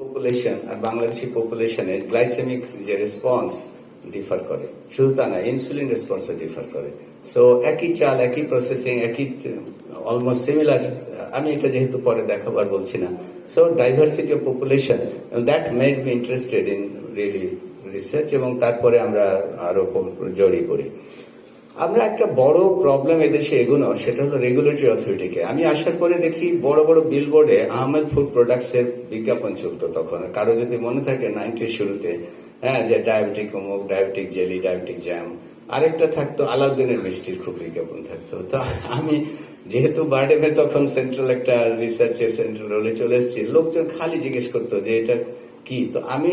Population আর Bangladeshi পপুলেশনের glycaemic যে response differ করে, শুধু তা না, ইনসুলিন রেসপন্সও ডিফার করে। সো একই চাল, একই প্রসেসিং, একই অলমোস্ট সিমিলার। আমি এটা যেহেতু পরে দেখাবার বলছি না। So diversity of population, that made me interested in really research, এবং তারপরে আমরা আরো জড়িয়ে পড়ি। আমরা একটা বড় প্রবলেম এদেশে এগুনো, সেটা হলো রেগুলেটরি অথরিটিকে। আমি আসার পরে দেখি বড় বড় বিলবোর্ডে আহমেদ ফুড প্রোডাক্টস এর বিজ্ঞাপন চলতো তখন। কারো যদি মনে থাকে 90-র শুরুতে, হ্যাঁ, যে ডায়াবেটিক অমুক, ডায়াবেটিক জেলি, ডায়াবেটিক জ্যাম। আরেকটা থাকতো আলাউদ্দিনের মিষ্টির খুব বিজ্ঞাপন থাকতো। তো আমি যেহেতু বারডেমে তখন সেন্ট্রাল একটা রিসার্চের সেন্ট্রাল রোলে চলে এসেছি, লোকজন খালি জিজ্ঞেস করতো যে এটা কি। তো আমি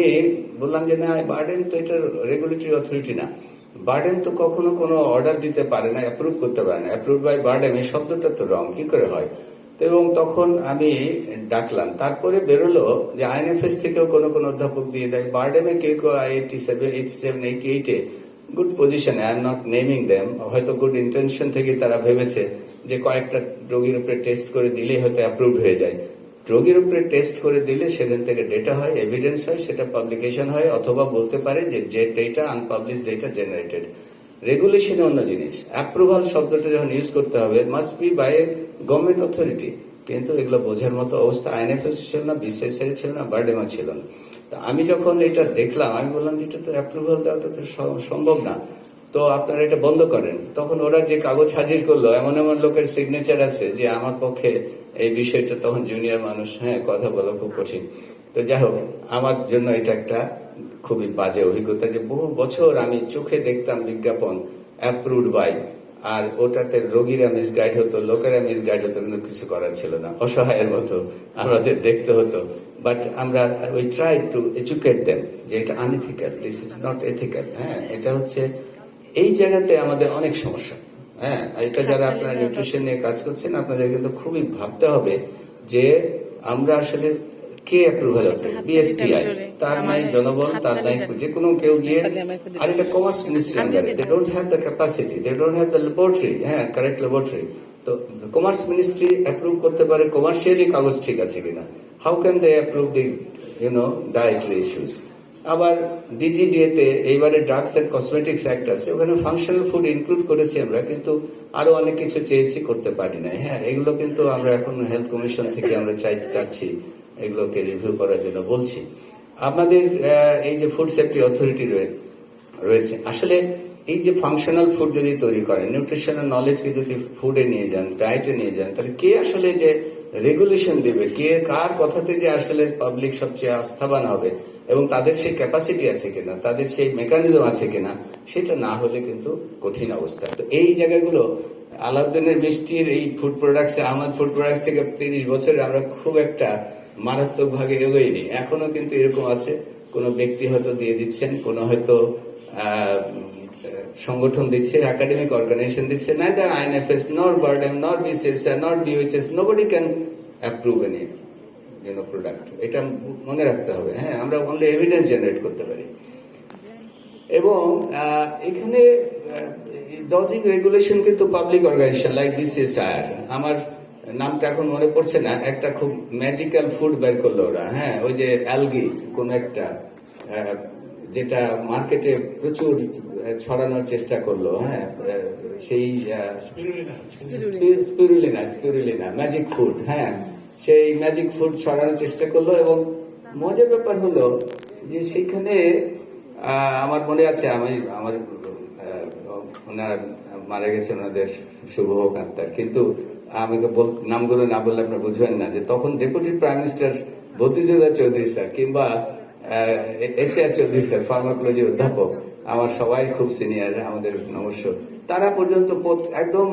বললাম যে না, বারডেম তো এটা রেগুলেটরি অথরিটি না। বার্ডেন তো কখনো কোনো অর্ডার দিতে পারে না, অ্যাপ্রুভ করতে পারে না। অ্যাপ্রুভ বাই বার্ডেন, এই শব্দটা তো রং, কি করে হয়? তো এবং তখন আমি ডাকলাম, তারপরে বেরোলো যে আইএনএফএস থেকেও কোনো কোনো অধ্যাপক দিয়ে দেয়। বার্ডেমে কেউ কেউ 87, 87, 88-এ গুড পজিশনে, I am not naming them, হয়তো গুড ইন্টেনশন থেকে তারা ভেবেছে যে কয়েকটা রোগীর উপরে টেস্ট করে দিলেই হয়তো অ্যাপ্রুভ হয়ে যায়। রোগীর উপরে টেস্ট করে দিলে সেখান থেকে ডেটা হয়, এভিডেন্স হয়, সেটা পাবলিকেশন হয়, অথবা বলতে পারে যে ডেটা আনপাবলিশ ডেটা জেনারেটেড। রেগুলেশনে অন্য জিনিস। অ্যাপ্রুভাল শব্দটা যখন ইউজ করতে হবে, must be by government authority. কিন্তু এগুলো বোঝার মতো অবস্থা আইএনএফএস ছিল না, বিসিএসআই ছিল না, বারডেমা ছিল না। তো আমি যখন এটা দেখলাম, আমি বললাম যে এটা তো অ্যাপ্রুভাল দেওয়া তো সম্ভব না, তো আপনারা এটা বন্ধ করেন। তখন ওরা যে কাগজ হাজির করলো, এমন এমন লোকের সিগনেচার আছে যে আমার পক্ষে এই বিষয়টা, তখন জুনিয়র মানুষ, হ্যাঁ, কথা বলা খুব কঠিন। তো যাই হোক, আমার জন্য এটা একটা খুবই বাজে অভিজ্ঞতা যে বহু বছর আমি চোখে দেখতাম বিজ্ঞাপন অ্যাপ্রুভড বাই, আর ওটাতে রোগীরা মিসগাইড হতো, লোকেরা মিসগাইড হতো, কিন্তু কিছু করার ছিল না, অসহায়ের মতো আমাদের দেখতে হতো। বাট আমরা we try to educate them যে এটা unethical, this is not ethical. হ্যাঁ, এটা হচ্ছে এই জায়গাতে আমাদের অনেক সমস্যা। হ্যাঁ, এটা যারা আপনারা নিউট্রিশন নিয়ে কাজ করছেন, আপনাদের কিন্তু খুবই ভাবতে হবে যে আমরা আসলে কে অ্যাপ্রুভাল হবে। বিএসটিআই, তার নাই জনবল, তার নাই যে কোনো কেউ গিয়ে, আর এটা কমার্স মিনিস্ট্রি আন্ডারে, they don't have the capacity, they don't have the laboratory, হ্যাঁ, কারেক্ট ল্যাবরেটরি। তো কমার্স মিনিস্ট্রি অ্যাপ্রুভ করতে পারে কমার্শিয়ালি কাগজ ঠিক আছে কিনা। How can they approve the dietary issues? আবার ডিজিডিএ তে এইবারে ড্রাগস এন্ড কসমেটিক্স অ্যাক্ট আছে, ওখানে ফাংশনাল ফুড ইনক্লুড করেছি আমরা, কিন্তু আরো অনেক কিছু চেয়েছি, করতে পারি নাই। হ্যাঁ, এগুলো কিন্তু আমরা এখন হেলথ কমিশন থেকে আমরা চাচ্ছি এগুলোকে রিভিউ করার জন্য বলছি। আমাদের এই যে ফুড সেফটি অথরিটি রয়েছে, আসলে এই যে ফাংশনাল ফুড যদি তৈরি করেন, নিউট্রিশনাল নলেজকে যদি ফুডে নিয়ে যান, ডায়েটে নিয়ে যান, তাহলে কে আসলে যে রেগুলেশন দিবে, কে কার কথাতে যে আসলে পাবলিক সবচেয়ে আস্থাবান হবে, এবং তাদের সেই ক্যাপাসিটি আছে কিনা, তাদের সেই মেকানিজম আছে কিনা, সেটা না হলে কিন্তু কঠিন অবস্থা। তো এই জায়গাগুলো আলাউদ্দিনের মিষ্টির এই food products, Ahmad food products থেকে 30 বছরে আমরা খুব একটা মারাত্মক ভাগে এগোইনি। এখনো কিন্তু এরকম আছে, কোন ব্যক্তি হয়তো দিয়ে দিচ্ছেন, কোন হয়তো সংগঠন দিচ্ছে, একাডেমিক অর্গানাইজেশন দিচ্ছে, neither INFS nor BARDEM nor BCSI nor BHS, nobody can approve any product. এটা মনে রাখতে হবে। হ্যাঁ, আমরা অনলি এভিডেন্স জেনারেট করতে পারি। এবং এখানে ডজিং রেগুলেশন কিন্তু পাবলিক অর্গানাইজেশন লাইক বিসিএসআই, আমার নামটা এখন মনে পড়ছে না, একটা খুব ম্যাজিক্যাল ফুড বের করলো ওরা। হ্যাঁ, ওই যে অ্যালগি কোন একটা, যেটা মার্কেটে প্রচুর ছড়ানোর চেষ্টা করলো। হ্যাঁ, সেই স্পিরুলিনা ম্যাজিক ফুড, হ্যাঁ, সেই ম্যাজিক ফুড ছড়ানোর চেষ্টা করলো। এবং মজার ব্যাপার হলো যে সেইখানে আমার মনে আছে, আমার ওনারা মারা গেছে, ওনাদের শুভ হোক আত্মার, কিন্তু আমাকে নামগুলো না বললে আপনারা বুঝবেন না যে তখন deputy prime minister Badruddoza Chowdhury sir কিংবা এসিআর চৌধুরী স্যার, ফার্মাকোলজির অধ্যাপক, আমার সবাই খুব সিনিয়র, আমাদের নমস্য, তারা পর্যন্ত একদম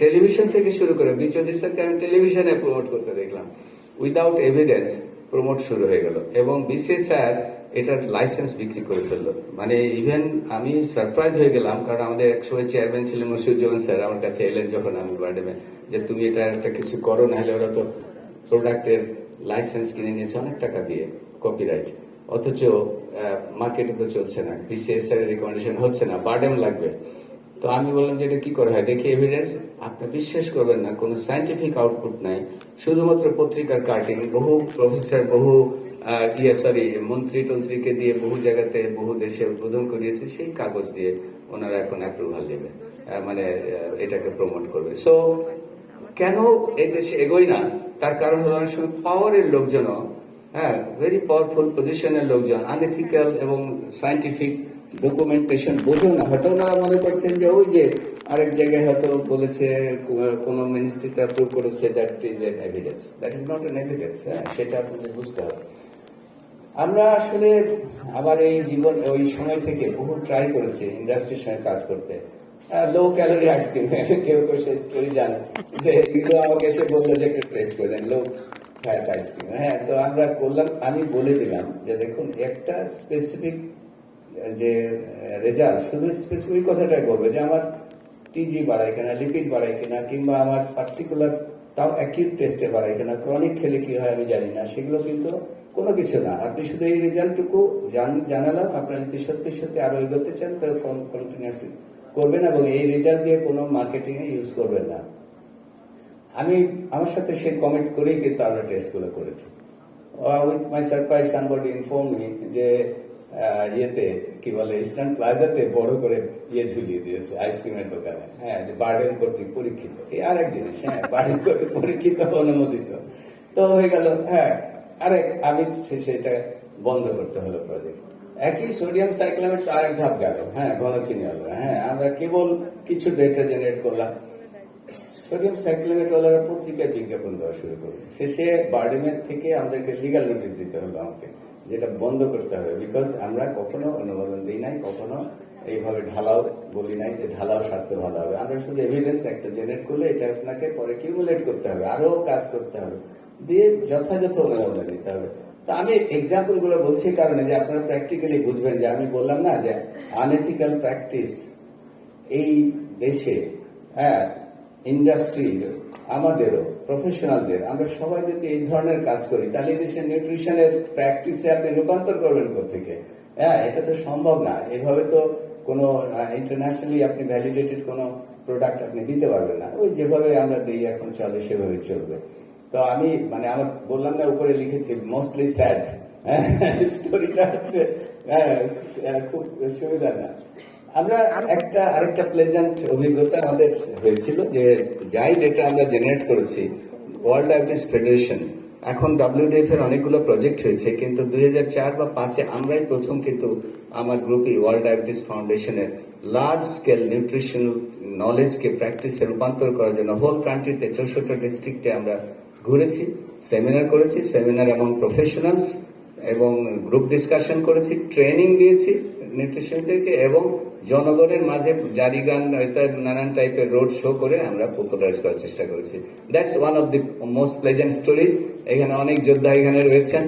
টেলিভিশন থেকে শুরু করে, বি চৌধুরী স্যারকে আমি টেলিভিশনে প্রমোট করতে দেখলাম, উইদাউট এভিডেন্স প্রমোট শুরু হয়ে গেল। এবং বিসিএসআই এটার লাইসেন্স বিক্রি করে ফেললো। মানে ইভেন আমি সারপ্রাইজ হয়ে গেলাম, কারণ আমাদের একসময় চেয়ারম্যান ছিলেন মশিউজ্জামান স্যার, আমার কাছে এলেন যখন আমি বার্ডেমে, যে তুমি এটা একটা কিছু করো, না হলে ওরা তো প্রোডাক্টের লাইসেন্স কিনে নিয়েছে অনেক টাকা দিয়ে, কপিরাইট, অথচ মার্কেটে তো চলছে না, বিসিএসআই এর রিকমেন্ডেশন হচ্ছে না, বার্ডেম লাগবে। তো আমি বললাম যে এটা কি করে হয়, দেখি এভিডেন্স। আপনি বিশ্বাস করবেন না, কোনো সায়েন্টিফিক আউটপুট নাই, শুধুমাত্র পত্রিকার কাটিং, বহু প্রফেসর, বহু মন্ত্রী টন্ত্রীকে দিয়ে বহু জায়গাতে বহু দেশে উদ্বোধন করিয়েছে, সেই কাগজ দিয়ে ওনারা এখন অ্যাপ্রুভাল নেবে, এটাকে প্রমোট করবে। সো কেন এই দেশে এগোয় না, তার কারণ হলো অনেক সময় পাওয়ারের লোকজনও, ভেরি পাওয়ারফুল পজিশনের লোকজন আনএথিক্যাল এবং সায়েন্টিফিক ডকুমেন্টেশন বোঝো না। হয়তো ওনারা মনে করছেন যে ওই যে আরেক জায়গায় হয়তো বলেছে কোন মিনিস্ট্রিতে অ্যাপ্রুভ করেছে, that is an evidence, that is not an evidence. সেটা আপনাদের বুঝতে হবে। আমরা আসলে আমার এই জীবন ওই সময় থেকে বহু ট্রাই করেছি ইন্ডাস্ট্রির সঙ্গে কাজ করতে। লো ক্যালোরি আইসক্রিম, কেউ কেউ সেই স্টোরি জানে যে এগুলো আমাকে এসে বললো যে একটা টেস্ট করে দেন লো ফ্যাট আইসক্রিম। তো আমরা করলাম, আমি বলে দিলাম যে দেখুন একটা স্পেসিফিক যে রেজাল্ট শুধু স্পেসিফিক কথাটাই বলবে যে আমার টিজি বাড়ায় কিনা, লিপিড বাড়ায় কিনা, কিংবা আমার পার্টিকুলার তাও অ্যাকিউট টেস্টে বাড়ায় কিনা, ক্রনিক খেলে কি হয় আমি জানি না, সেগুলো কিন্তু কোনো কিছু না। আপনি শুধু এই রেজাল্টটুকু জানালাম। আপনারা যদি সত্যি সত্যি আরো এগোতে চান তো কন্টিনিউয়াসলি করবেন এবং এই রেজাল্ট দিয়ে কোনো মার্কেটিং এ ইউজ করবেন না। আমি আমার সাথে সে কমেন্ট করেই কিন্তু আমরা টেস্টগুলো করেছি। With my surprise somebody inform me যে ইয়েতে কি বলে ইস্টার্ন প্লাজাতে বড় করে ঝুলিয়ে দিয়েছে আইসক্রিমের দোকানে, যে বার্ডেন কর্তৃক পরীক্ষিত। এই আরেক জিনিস, বার্ডেন কর্তৃক পরীক্ষিত অনুমোদিত। তো হয়ে গেল, আরেক আমি সেটা বন্ধ করতে হলো প্রজেক্ট। একই সোডিয়াম সাইক্লামেট আরেক ধাপ গেল, ঘন চিনি হলো। আমরা কেবল কিছু ডেটা জেনারেট করলাম, সোডিয়াম সাইক্লামেট ওয়ালারা পত্রিকায় বিজ্ঞাপন দেওয়া শুরু করবে। শেষে বার্ডেমের থেকে আমাদেরকে লিগাল নোটিশ দিতে হলো আমাকে, যেটা বন্ধ করতে হবে। বিকজ আমরা কখনো অনুমোদন দিই নাই, কখনো এইভাবে ঢালাও বলি নাই যে ঢালাও স্বাস্থ্য ভালো হবে। আমরা শুধু এভিডেন্স একটা জেনারেট করলে এটা আপনাকে পরে কিউমুলেট করতে হবে, আরো কাজ করতে হবে, দিয়ে যথাযথ অনুমোদন দিতে হবে। তো আমি এক্সাম্পল গুলো বলছি কারণে যে আপনারা প্র্যাকটিক্যালি বুঝবেন যে আমি বললাম না যে আনএথিক্যাল প্র্যাকটিস এই দেশে, ইন্ডাস্ট্রি আমাদেরও প্রফেশনালদের, আমরা সবাই যদি এই ধরনের কাজ করি তাহলে এই দেশের নিউট্রিশনের প্র্যাকটিসে আপনি রূপান্তর করবেন কোত্থেকে? এটা তো সম্ভব না। এভাবে তো কোনো ইন্টারন্যাশনালি আপনি ভ্যালিডেটেড কোনো প্রোডাক্ট আপনি দিতে পারবেন না। ওই যেভাবে আমরা দিই এখন চলে সেভাবে চলবে। তো আমি আমার বললাম না, উপরে লিখেছি মোস্টলি স্যাড, স্টোরিটা হচ্ছে খুব সুবিধা না। আমরা আরেকটা প্লেজেন্ট অভিজ্ঞতা আমাদের হয়েছিল যে যাই ডেটা আমরা জেনারেট করেছি, ওয়ার্ল্ড ডায়াবেটিস ফেডারেশন, এখন WDF এর অনেকগুলো প্রজেক্ট হয়েছে, কিন্তু 2004 বা 2005 আমরাই প্রথম কিন্তু আমার গ্রুপই ওয়ার্ল্ড ডায়াবেটিস ফাউন্ডেশনের লার্জ স্কেল নিউট্রিশনাল নলেজকে প্র্যাকটিসে রূপান্তর করার জন্য হোল কান্ট্রিতে 64 ডিস্ট্রিক্টে আমরা ঘুরেছি, সেমিনার করেছি, সেমিনার এবং প্রফেশনালস এবং গ্রুপ ডিসকাশন করেছি, ট্রেনিং দিয়েছি নিউট্রিশনদেরকে, এবং জনগণের মাঝে জারি গান নানান টাইপের রোড শো করে আমরা পপুলারাইজ করার চেষ্টা করেছি। That's one of the most pleasant stories. এখানে অনেক যোদ্ধা এখানে রয়েছেন,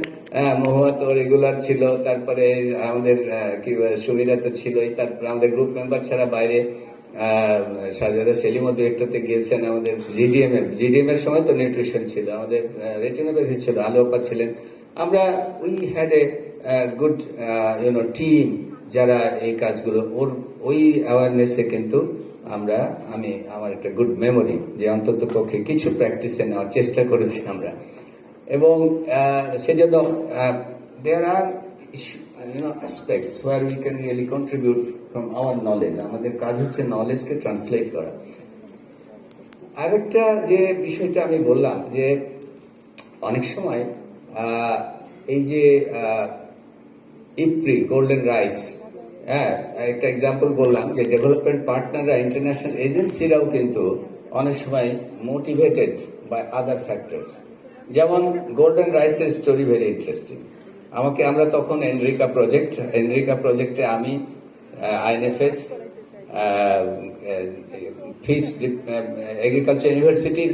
মহুয়া তো রেগুলার ছিল, তারপরে আমাদের সুবিধা তো ছিলই, তারপরে আমাদের গ্রুপ মেম্বার ছাড়া বাইরে শাহজাদা সেলিম ডিরেক্টরতে গিয়েছেন, আমাদের জিডিএম এর সময় তো নিউট্রিশন ছিল, আমাদের রেটিনোপ্যাথি ছিল, আলু আপা ছিলেন। আমরা we had a good team যারা এই কাজগুলো ওই অ্যাওয়ারনেসে কিন্তু আমার একটা গুড মেমোরি যে অন্তত পক্ষে কিছু প্র্যাকটিসে নেওয়ার চেষ্টা করেছি আমরা। এবং সেজন্য দেয়ার আর aspects where we can really contribute from our knowledge. আমাদের কাজ হচ্ছে নলেজকে ট্রান্সলেট করা। আরেকটা যে বিষয়টা আমি বললাম যে অনেক সময় এই যে ইপ্রি গোল্ডেন রাইস, একটা এক্সাম্পল বললাম যে ডেভেলপমেন্ট পার্টনাররা, ইন্টারন্যাশনাল এজেন্সিরাও কিন্তু অনেক সময় মোটিভেটেড বাই আদার ফ্যাক্টরস। যেমন গোল্ডেন রাইসের স্টোরি ভেরি ইন্টারেস্টিং। আমরা তখন এনরিকা প্রজেক্টে আমি আইএনএফএস, ফিশ এগ্রিকালচার ইউনিভার্সিটির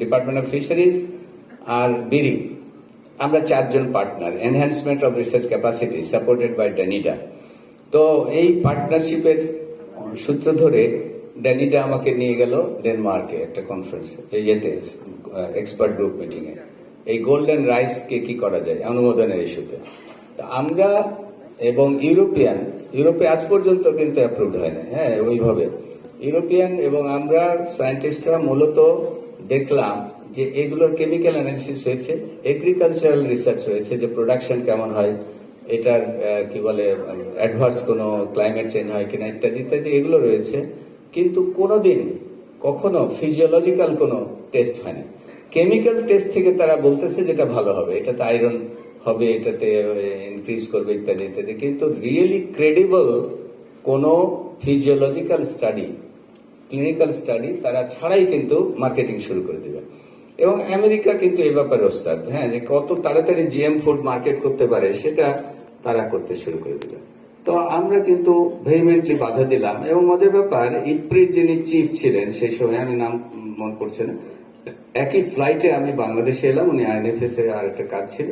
ডিপার্টমেন্ট অফ ফিশারিজ আর বিরি, আমরা 4 জন partner, enhancement of research capacity supported by Danida. তো এই পার্টনারশিপের সূত্র ধরে ড্যানিডা আমাকে নিয়ে গেল ডেনমার্কে একটা কনফারেন্স, এক্সপার্ট গ্রুপ মিটিং এ, এই গোল্ডেন রাইসকে কি করা যায় অনুমোদনের ইস্যুতে। তো আমরা এবং ইউরোপে আজ পর্যন্ত কিন্তু অ্যাপ্রুভড হয় না, ওইভাবে ইউরোপিয়ান এবং আমরা সায়েন্টিস্টরা মূলত দেখলাম যে এগুলোর কেমিক্যাল অ্যানালিসিস হয়েছে, এগ্রিকালচারাল রিসার্চ হয়েছে, যে প্রোডাকশন কেমন হয়, এটার কি বলে অ্যাডভার্স কোনো ক্লাইমেট চেঞ্জ হয় কিনা ইত্যাদি ইত্যাদি, এগুলো রয়েছে। কিন্তু কোনোদিন কখনো ফিজিওলজিক্যাল কোনো টেস্ট হয়নি। কেমিক্যাল টেস্ট থেকে তারা বলতেছে যেটা ভালো হবে, এটাতে আয়রন হবে, এটাতে ইনক্রিজ করবে ইত্যাদি ইত্যাদি, কিন্তু রিয়েলি ক্রেডিবল কোনো ফিজিওলজিক্যাল স্টাডি, ক্লিনিক্যাল স্টাডি তারা ছাড়াই কিন্তু মার্কেটিং শুরু করে দেবে। এবং আমেরিকা কিন্তু এ ব্যাপারে ওস্তাদ, হ্যাঁ, যে কত তাড়াতাড়ি জিএম ফুড মার্কেট করতে পারে সেটা তারা করতে শুরু করে দিল। তো আমরা কিন্তু ভেরিমেন্টলি বাধা দিলাম। এবং মজার ব্যাপার, ইপ্রির যিনি চিফ ছিলেন সেই সময়, আমি নাম মনে পড়ছে না, একই ফ্লাইটে আমি বাংলাদেশে এলাম, উনি আইএনএফএস এর আর একটা কাজ ছিল।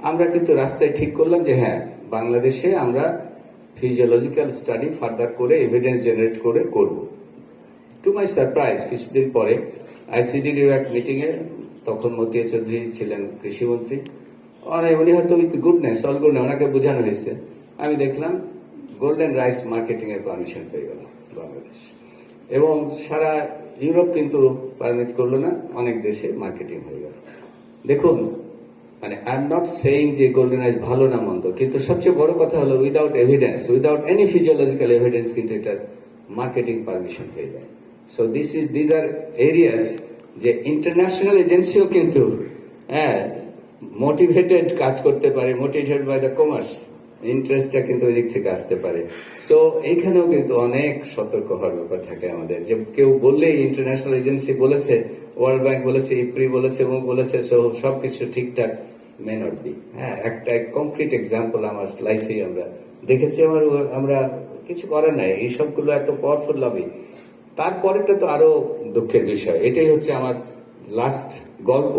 আমরা কিন্তু রাস্তায় ঠিক করলাম যে হ্যাঁ, বাংলাদেশে আমরা ফিজিওলজিক্যাল স্টাডি ফার্দার করে এভিডেন্স জেনারেট করে করব। টু মাই সারপ্রাইজ, কিছুদিন পরে আইসিডিডির এক মিটিং এ, তখন মতিয়া চৌধুরী ছিলেন কৃষিমন্ত্রী, উনি হয়তো উইথ গুডনেস, অল গুডনেস, ওনাকে বোঝানো হয়েছে, আমি দেখলাম গোল্ডেন রাইস মার্কেটিং এর পারমিশন পেয়ে গেল বাংলাদেশ। এবং সারা ইউরোপ কিন্তু পারমিট করলো না, অনেক দেশে মার্কেটিং হয়ে গেল। দেখুন, মানে আই এম নট সেইং যে গোল্ডেন রাইস ভালো না মন্দ, কিন্তু সবচেয়ে বড় কথা হলো without evidence, without any physiological evidence কিন্তু এটার মার্কেটিং পারমিশন হয়ে যায়। সো দিজ আর এরিয়াস যে ইন্টারন্যাশনাল এজেন্সিও কিন্তু হ্যাঁ মোটিভেটেড কাজ করতে পারে, মোটিভেটেড বাই দ্য কমার্স, ইন্টারেস্টটা কিন্তু ওই দিক থেকে আসতে পারে। সো এইখানেও কিন্তু অনেক সতর্ক হওয়ার ব্যাপার থাকে আমাদের, যে কেউ বললেই ইন্টারন্যাশনাল এজেন্সি বলেছে, ওয়ার্ল্ড ব্যাংক বলেছে, ইপ্রি বলেছে, এবং বলেছে, সো সবকিছু ঠিকঠাক মে নট বি। হ্যাঁ, একটা কংক্রিট এক্সাম্পল আমার লাইফে আমরা দেখেছি, আমরা কিছু করার নাই, এই সবগুলো এত পাওয়ারফুল লবি। তারপরেটা তো আরো দুঃখের বিষয়, এটাই হচ্ছে আমার লাস্ট গল্প।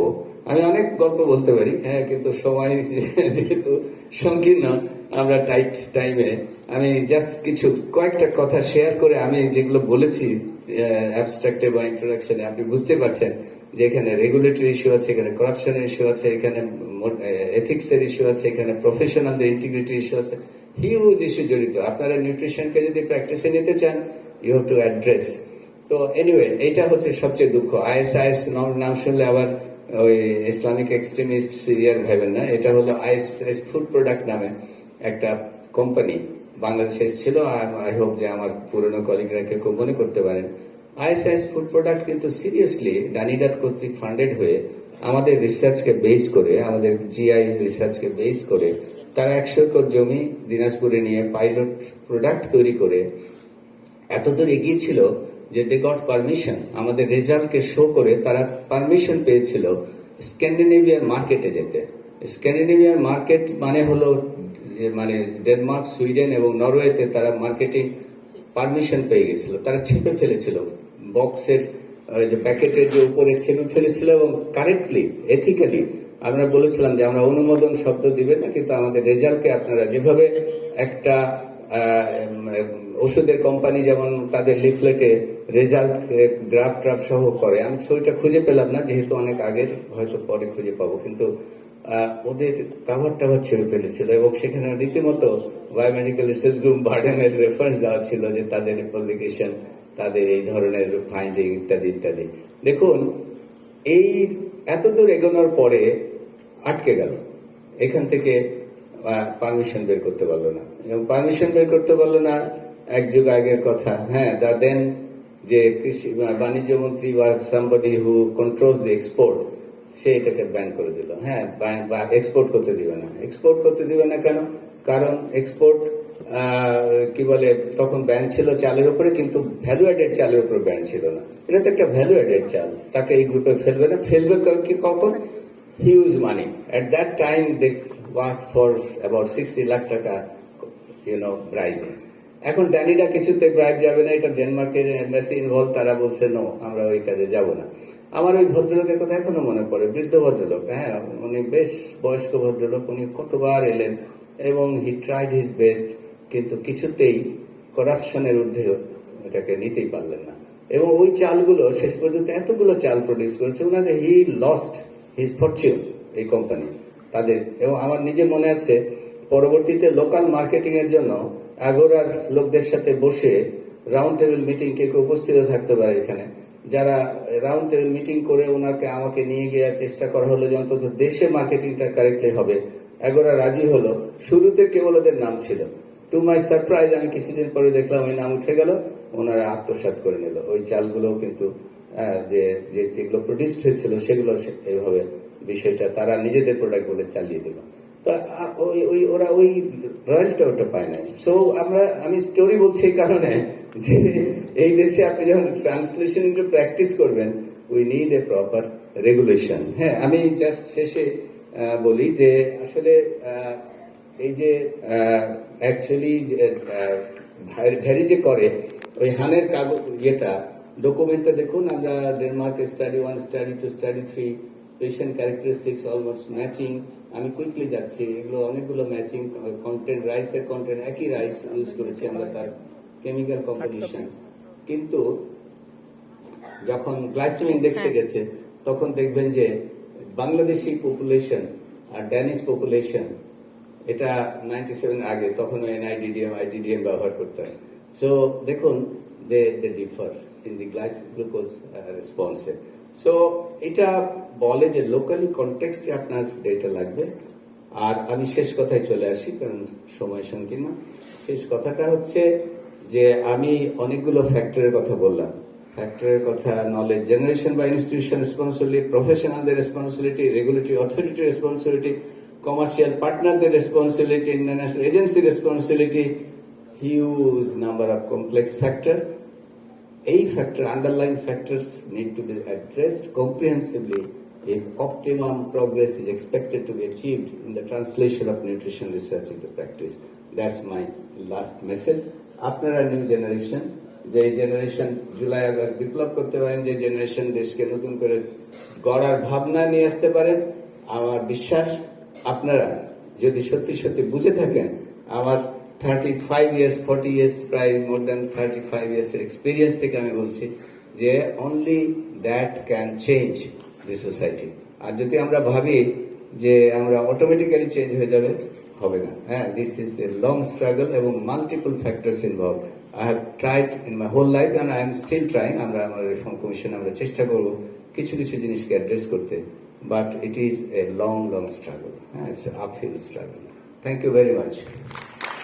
আমি অনেক গল্প বলতে পারি, হ্যাঁ, কিন্তু সময় যেহেতু সংকীর্ণ, আমরা টাইট টাইমে, আমি জাস্ট কয়েকটা কথা শেয়ার করে, আমি যেগুলো বলেছি অ্যাবস্ট্রাক্টে বা ইন্ট্রোডাকশনে, আপনি বুঝতে পারছেন যে এখানে রেগুলেটরি ইস্যু আছে, এখানে করাপশনের ইস্যু আছে, এখানে এথিক্স এর ইস্যু আছে, এখানে প্রফেশনালদের ইন্টিগ্রিটি ইস্যু আছে, হিউজ ইস্যু জড়িত। আপনারা নিউট্রিশনকে যদি প্র্যাকটিসে নিতে চান, ইউ হ্যাভ টু অ্যাড্রেস। তো এনিওয়ে, এটা হচ্ছে সবচেয়ে দুঃখ। আইএসআইএস নাম শুনলে আবার ওই ইসলামিক এক্সট্রিমিস্ট সিরিয়ার ভাবেন না, এটা হলো আইএসআইএস ফুড প্রোডাক্ট নামে একটা কোম্পানি বাংলাদেশে এসেছিল। আই হোপ যে আমার পুরনো কলিগরা কেউ মনে করতে পারেন, আইএসআইএস ফুড প্রোডাক্ট কিন্তু সিরিয়াসলি ডানিডাত কর্তৃক ফান্ডেড হয়ে আমাদের রিসার্চকে বেস করে, আমাদের জিআই রিসার্চকে বেস করে, তারা 100 একর জমি দিনাজপুরে নিয়ে পাইলট প্রোডাক্ট তৈরি করে এতদূর এগিয়েছিল যে দে গট পারমিশন, আমাদের রেজাল্টকে শো করে তারা পারমিশন পেয়েছিল স্ক্যান্ডিনেভিয়ার মার্কেটে যেতে। স্ক্যান্ডিনেভিয়ার মার্কেট মানে হলো মানে ডেনমার্ক, সুইডেন এবং নরওয়েতে তারা মার্কেটিং পারমিশন পেয়ে গেছিল। তারা ছেপে ফেলেছিল বক্সের যে প্যাকেটের যে উপরে ছেপে ফেলেছিল, এবং কারেক্টলি, এথিক্যালি আমরা বলেছিলাম যে আমরা অনুমোদন শব্দ দিবেন না, কিন্তু আমাদের রেজাল্টকে আপনারা যেভাবে একটা ওষুধের কোম্পানি যেমন তাদের লিফলেটে রেজাল্ট গ্রাফ ট্রাফ সহ করে, আমি ছবিটা খুঁজে পেলাম না, যেহেতু অনেক আগের, হয়তো পরে খুঁজে পাবো, কিন্তু ওদের কাভার টাভার ছেড়ে ফেলেছিল, এবং সেখানে রীতিমতো বায়োমেডিক্যাল রিসার্চ গ্রুপ বার্ডেমের রেফারেন্স দেওয়া ছিল যে তাদের পাবলিকেশন, তাদের এই ধরনের ফাইন্ডিং ইত্যাদি ইত্যাদি। দেখুন, এই এতদূর এগোনোর পরে আটকে গেল, এখান থেকে পারমিশন বের করতে পারলো না, এবং পারমিশন বের করতে পারলো না এক যুগ আগের কথা। হ্যাঁ, দেন যে কৃষি বাণিজ্য মন্ত্রী বা somebody who controls the export, সে এটাকে ব্যান করে দিল। হ্যাঁ, এক্সপোর্ট করতে দিবে না। এক্সপোর্ট করতে দিবে না কেন? কারণ এক্সপোর্ট কি বলে, তখন ব্যান ছিল চালের উপরে, কিন্তু ভ্যালু অ্যাডেড চালের উপরে ব্যান ছিল না। এটা তো একটা ভ্যালু অ্যাডেড চাল, তাকে এই গ্রুপে ফেলবে না। ফেলবে কি কখন? Huge money. At that time they asked for about 60 lakh টাকা ব্রাইব। এখন ড্যানিরা কিছুতে ব্রাইব যাবে না, এটা ডেনমার্কের এম্বাসি ইনভলভ, তারা বলছে নো, আমরা ওই কাজে যাব না। আমার ওই ভদ্রলোকের কথা এখনো মনে পড়ে, বৃদ্ধ ভদ্রলোক, হ্যাঁ, উনি বেশ বয়স্ক ভদ্রলোক, উনি কতবার এলেন এবং হি ট্রাইড হিজ বেস্ট, কিন্তু কিছুতেই করাপশনের ঊর্ধ্বে এটাকে নিতেই পারলেন না। এবং ওই চালগুলো শেষ পর্যন্ত এতগুলো চাল প্রডিউস করেছে ওনাদের, হি লস্ট হিজ ফরচুন, এই কোম্পানি তাদের। এবং আমার নিজে মনে আছে, পরবর্তীতে লোকাল মার্কেটিং এর জন্য আগোরার লোকদের সাথে বসে রাউন্ড টেবিল মিটিং, কেউ উপস্থিত থাকতে পারে এখানে, যারা রাউন্ড টেবিল মিটিং করে ওনাকে আমাকে নিয়ে গিয়ে চেষ্টা করা হলো যে অন্তত দেশে মার্কেটিংটা কারেক্টলি হবে, এগোরা রাজি হলো। শুরুতে কেবল ওদের নাম ছিল, টু মাই সারপ্রাইজ আমি কিছুদিন পরে দেখলাম ওই নাম উঠে গেল, ওনারা আত্মসাৎ করে নিল। ওই চালগুলো কিন্তু যেগুলো প্রডিউসড হয়েছিল সেগুলো এইভাবে বিষয়টা তারা নিজেদের প্রোডাক্ট বলে চালিয়ে দিল। তো ওরা ওই রয়্যালটা ওটা পায় নাই। সো আমি স্টোরি বলছি এই কারণে যে এই দেশে আপনি যখন ট্রান্সলেশন প্র্যাকটিস করবেন, we need a proper regulation. হ্যাঁ, আমি জাস্ট শেষে বলি যে আসলে এই যে অ্যাকচুয়ালি ভ্যারি যে করে ওই হানের কাগজ ডকুমেন্টটা দেখুন, আমরা Denmark study 1, study 2, study 3, patient characteristics almost matching. আমি কুইকলি যাচ্ছি, এগুলো অনেকগুলো ম্যাচিং কন্টেন্ট, রাইসের কন্টেন্ট একই রাইস ইউজ করেছি আমরা, তার কেমিক্যাল কম্পোজিশন। কিন্তু যখন গ্লাইসেমিক ইন্ডেক্সে গেছে তখন দেখবেন যে বাংলাদেশি পপুলেশন আর ড্যানিশ পপুলেশন, এটা 97 আগে, তখন আইডিডিএম ব্যবহার করতে হয়। সো দেখুন they differ in the glucose রেসপন্সে। সো এটা বলে যে লোকালি কনটেক্সটে আপনার ডেটা লাগবে। আর আমি শেষ কথায় চলে আসি, কারণ সময় সংকীর্ণ। শেষ কথাটা হচ্ছে যে আমি অনেকগুলো ফ্যাক্টরের কথা বললাম। ফ্যাক্টরের কথা নলেজ জেনারেশন বা ইনস্টিটিউশন রেসপন্সিবিলিটি, প্রফেশনালদের responsibility, regulatory authority responsibility, commercial পার্টনারদের responsibility, international agency responsibility, huge number of complex factor. এই factor, underlying factors need to be addressed comprehensively if optimum progress is expected to be achieved in the translation of nutrition research into practice. That's my last message. আপনারা new generation, যে generation July August বিপ্লব করতে পারেন, যে generation দেশকে নতুন করে গড়ার ভাবনা নিয়ে আসতে পারেন, আমার বিশ্বাস আপনারা যদি সত্যি সত্যি বুঝে থাকেন, আমার 35 years 40 years প্রায় মোর দ্যান 35 years এর এক্সপিরিয়েন্স থেকে আমি বলছি যে only that can change the society. আর যদি আমরা ভাবি যে আমরা অটোমেটিক্যালি চেঞ্জ হয়ে যাবে, হবে না। হ্যাঁ, this is a long struggle এবং multiple factors involve. I have tried in my whole life and I am still trying. আমরা আমার রিফর্ম কমিশনে আমরা চেষ্টা করব কিছু কিছু জিনিসকে অ্যাড্রেস করতে, but it is a long struggle. হ্যাঁ, it's a uphill struggle. Thank you very much.